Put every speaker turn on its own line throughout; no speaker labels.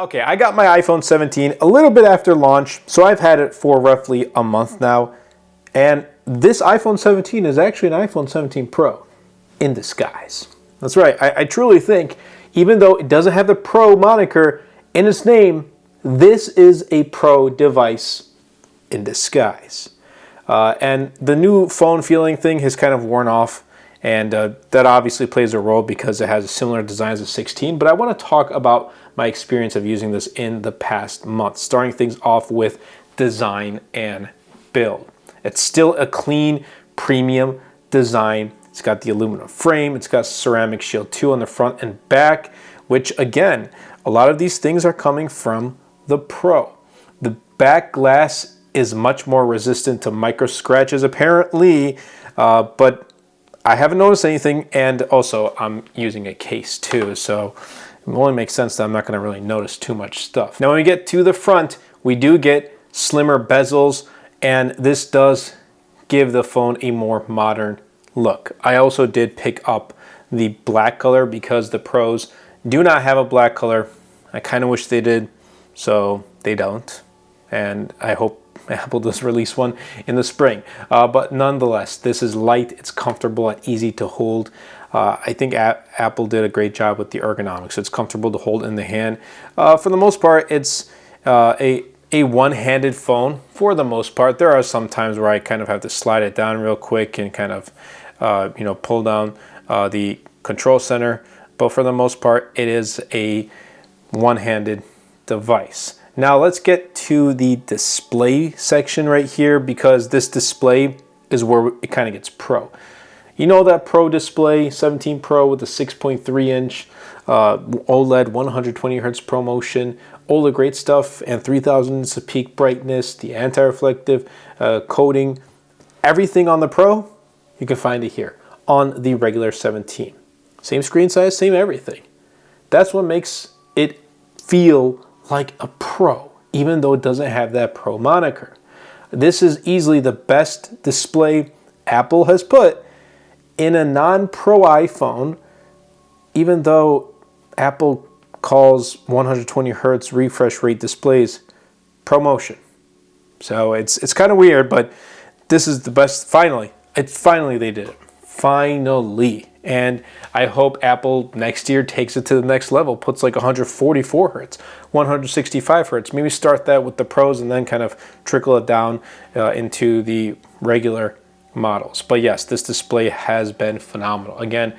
Okay, I got my iPhone 17 a little bit after launch, so I've had it for roughly a month now. And this iPhone 17 is actually an iPhone 17 Pro in disguise. That's right, I truly think, even though it doesn't have the Pro moniker in its name, this is a Pro device in disguise. And the new phone feeling thing has kind of worn off, and that obviously plays a role because it has a similar design as a 16. But I want to talk about my experience of using this in the past month, starting things off with design and build. It's still a clean, premium design. It's got the aluminum frame. It's got ceramic shield too on the front and back, which again, a lot of these things are coming from the Pro. The back glass is much more resistant to micro scratches apparently, but I haven't noticed anything, and also I'm using a case too, so it only makes sense that I'm not going to really notice too much stuff. Now when we get to the front, we do get slimmer bezels, and this does give the phone a more modern look. I also did pick up the black color because the Pros do not have a black color. I kind of wish they did, so they don't, and I hope Apple does release one in the spring. But nonetheless, this is light, it's comfortable and easy to hold. I think Apple did a great job with the ergonomics. It's comfortable to hold in the hand. For the most part, it's a one-handed phone for the most part. There are some times where I kind of have to slide it down real quick and kind of pull down the control center. But for the most part, it is a one-handed device. Now let's get to the display section right here, because this display is where it kind of gets Pro. You know that Pro display, 17 Pro with a 6.3 inch OLED 120 Hz ProMotion, all the great stuff, and 3000 nits of peak brightness, the anti-reflective coating, everything on the Pro, you can find it here on the regular 17. Same screen size, same everything. That's what makes it feel like a Pro, even though it doesn't have that Pro moniker. This is easily the best display Apple has put in a non-Pro iPhone, even though Apple calls 120 Hz refresh rate displays ProMotion. So it's kind of weird, but this is the best. Finally they did it. Finally. And I hope Apple next year takes it to the next level, puts like 144 Hz, 165 Hz. Maybe start that with the Pros and then kind of trickle it down into the regular models. But yes, this display has been phenomenal. Again,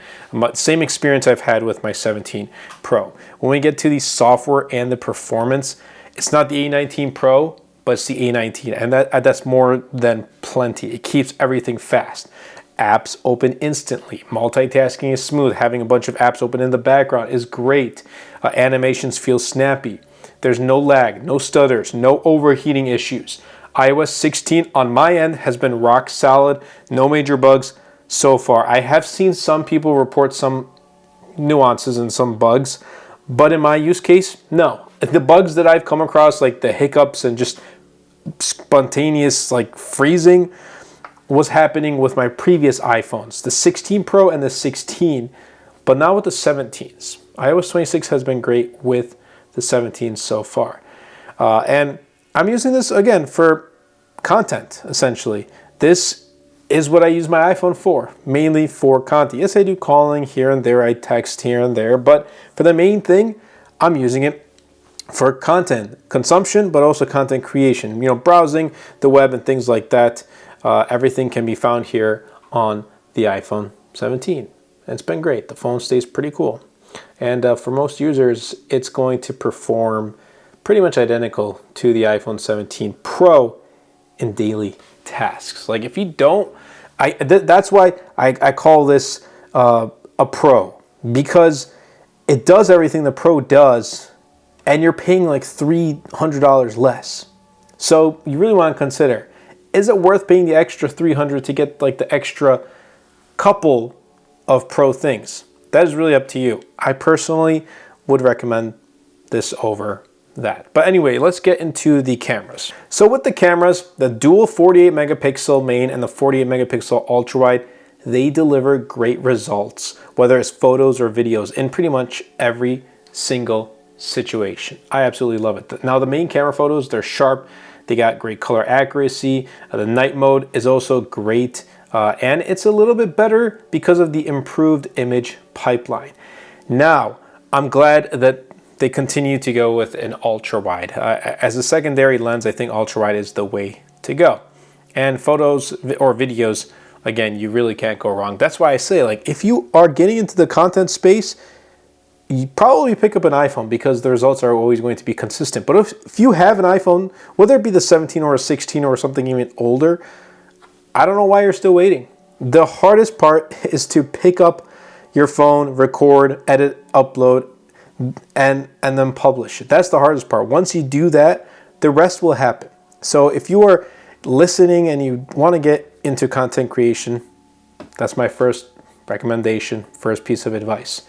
same experience I've had with my 17 Pro. When we get to the software and the performance, it's not the A19 Pro, but it's the A19, and that's more than plenty. It keeps everything fast. Apps open instantly. Multitasking is smooth. Having a bunch of apps open in the background is great. Animations feel snappy. There's no lag, no stutters, no overheating issues. iOS 16 on my end has been rock solid. No major bugs so far. I have seen some people report some nuances and some bugs, but in my use case, no. The bugs that I've come across, like the hiccups and just spontaneous like freezing, was happening with my previous iPhones, the 16 Pro and the 16, but not with the 17s. iOS 26 has been great with the 17 so far. And I'm using this, again, for content, essentially. This is what I use my iPhone for, mainly for content. Yes, I do calling here and there, I text here and there, but for the main thing, I'm using it for content consumption, but also content creation. Browsing the web and things like that. Everything can be found here on the iPhone 17. It's been great. The phone stays pretty cool. And for most users, it's going to perform pretty much identical to the iPhone 17 Pro in daily tasks. Like if you don't, that's why I call this a Pro, because it does everything the Pro does, and you're paying like $300 less. So you really want to consider, is it worth paying the extra $300 to get like the extra couple of Pro things? That is really up to you. I personally would recommend this over that. But anyway, let's get into the cameras. So with the cameras, the dual 48 megapixel main and the 48 megapixel ultra wide, they deliver great results, whether it's photos or videos, in pretty much every single situation. I absolutely love it. Now the main camera photos, they're sharp. They got great color accuracy. The night mode is also great. And it's a little bit better because of the improved image pipeline. Now, I'm glad that they continue to go with an ultra wide. As a secondary lens, I think ultra wide is the way to go. And photos or videos, again, you really can't go wrong. That's why I say, like, if you are getting into the content space, you probably pick up an iPhone because the results are always going to be consistent. But if you have an iPhone, whether it be the 17 or a 16 or something even older, I don't know why you're still waiting. The hardest part is to pick up your phone, record, edit, upload, and then publish it. That's the hardest part. Once you do that, the rest will happen. So if you are listening and you want to get into content creation, that's my first recommendation, first piece of advice.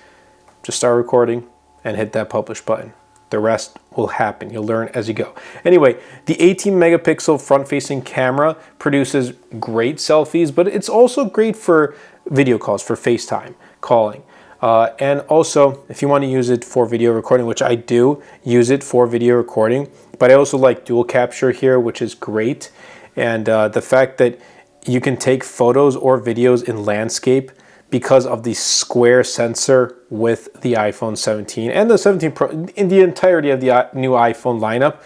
Just start recording and hit that publish button. The rest will happen. You'll learn as you go. Anyway, the 18 megapixel front-facing camera produces great selfies, but it's also great for video calls, for FaceTime calling. And also, if you want to use it for video recording, which I do use it for video recording, but I also like dual capture here, which is great. And the fact that you can take photos or videos in landscape because of the square sensor with the iPhone 17 and the 17 Pro, in the entirety of the new iPhone lineup,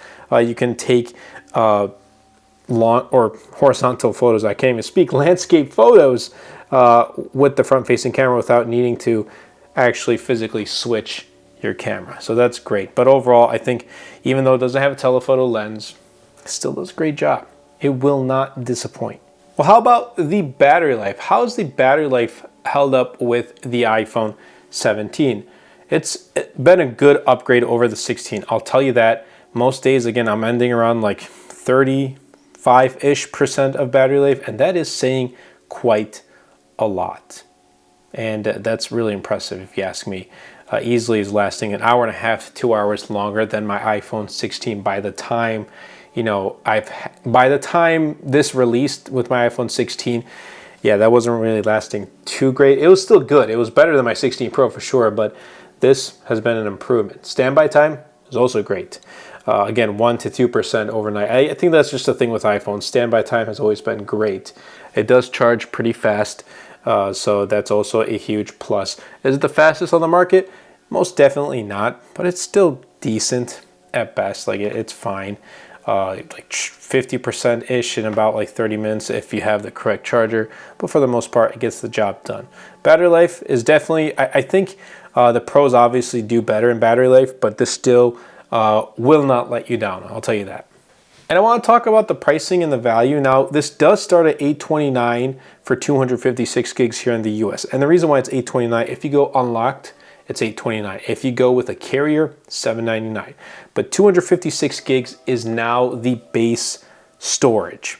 you can take long or horizontal photos. I can't even speak, landscape photos with the front-facing camera without needing to actually physically switch your camera. So that's great. But overall, I think even though it doesn't have a telephoto lens, it still does a great job. It will not disappoint. Well, how about the battery life? How's the battery life held up with the iPhone 17? It's been a good upgrade over the 16. I'll tell you that. Most days, again, I'm ending around like 35-ish% of battery life, and that is saying quite a lot. And that's really impressive if you ask me. Easily is lasting an hour and a half, 2 hours longer than my iPhone 16 by the time, you know, by the time this released with my iPhone 16, yeah, that wasn't really lasting too great. It was still good. It was better than my 16 Pro for sure, but this has been an improvement. Standby time is also great. Again, 1 to 2% overnight. I think that's just the thing with iPhones. Standby time has always been great. It does charge pretty fast, so that's also a huge plus. Is it the fastest on the market? Most definitely not, but it's still decent at best. Like it's fine. Like 50%-ish in about like 30 minutes if you have the correct charger, but for the most part, it gets the job done. Battery life is definitely, I think the Pros obviously do better in battery life, but this still will not let you down, I'll tell you that. And I want to talk about the pricing and the value. Now, this does start at $829 for 256 gigs here in the US. And the reason why it's $829, if you go unlocked, it's $829. If you go with a carrier, $799. But 256 gigs is now the base storage.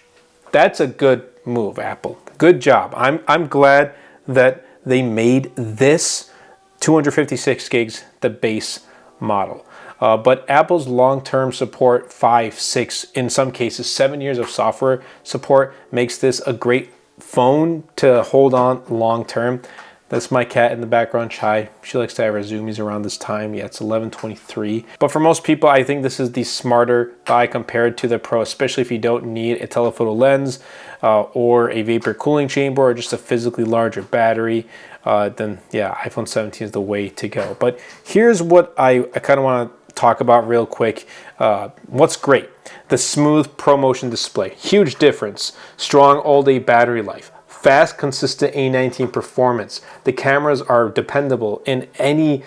That's a good move, Apple. Good job. I'm glad that they made this 256 gigs the base model. But Apple's long-term support, 5, 6, in some cases 7 years of software support makes this a great phone to hold on long-term. That's my cat in the background, Chai. She likes to have her zoomies around this time. Yeah, it's 11:23. But for most people, I think this is the smarter buy compared to the Pro, especially if you don't need a telephoto lens or a vapor cooling chamber or just a physically larger battery. Then yeah, iPhone 17 is the way to go. But here's what I kind of want to talk about real quick. What's great? The smooth ProMotion display. Huge difference. Strong all-day battery life. Fast, consistent A19 performance. The cameras are dependable in any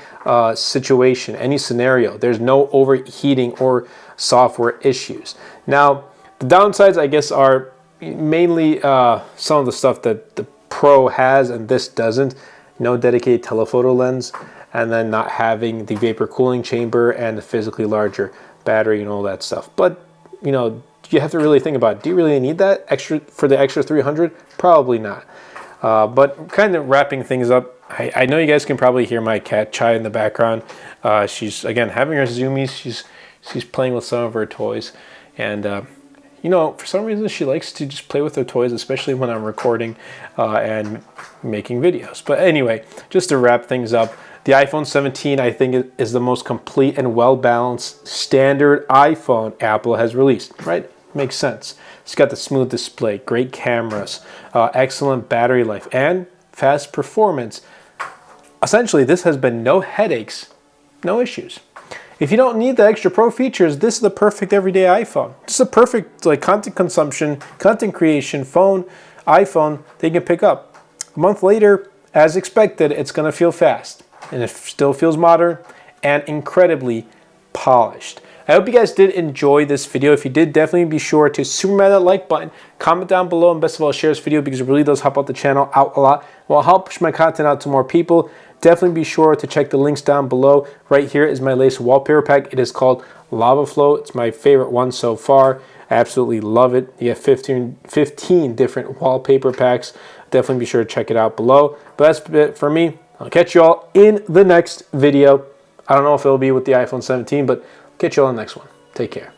situation, any scenario. There's no overheating or software issues. Now, the downsides, I guess, are mainly some of the stuff that the Pro has and this doesn't. No dedicated telephoto lens, and then not having the vapor cooling chamber and the physically larger battery and all that stuff. But, you know, you have to really think about it. Do you really need that extra for the extra 300? Probably not. But kind of wrapping things up, I know you guys can probably hear my cat Chai in the background. She's again having her zoomies. She's playing with some of her toys, and you know, for some reason she likes to just play with her toys, especially when I'm recording and making videos. But anyway, just to wrap things up, the iPhone 17 I think is the most complete and well-balanced standard iPhone Apple has released, right? Makes sense. It's got the smooth display, great cameras, excellent battery life, and fast performance. Essentially, this has been no headaches, no issues. If you don't need the extra pro features, this is the perfect everyday iPhone. This is a perfect like content consumption, content creation phone, iPhone that you can pick up. A month later, as expected, it's going to feel fast, and it still feels modern and incredibly polished. I hope you guys did enjoy this video. If you did, definitely be sure to super smash that like button, comment down below, and best of all, share this video because it really does help out the channel out a lot. Will help push my content out to more people. Definitely be sure to check the links down below. Right here is my latest wallpaper pack. It is called Lava Flow. It's my favorite one so far. I absolutely love it. You have 15 different wallpaper packs. Definitely be sure to check it out below. But that's it for me. I'll catch you all in the next video. I don't know if it'll be with the iPhone 17, but catch you all in the next one. Take care.